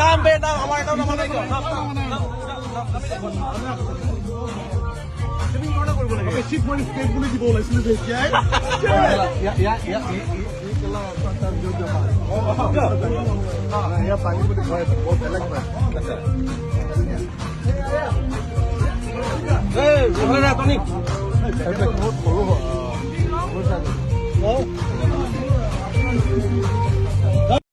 নাম বে নাম আমার এটাও নাম নাই চিফ মিনিস্টার বলে দিব লাইছিল যে ইয়া পানি বলে ভয় বহুত अलग है এই ওখানে না টনি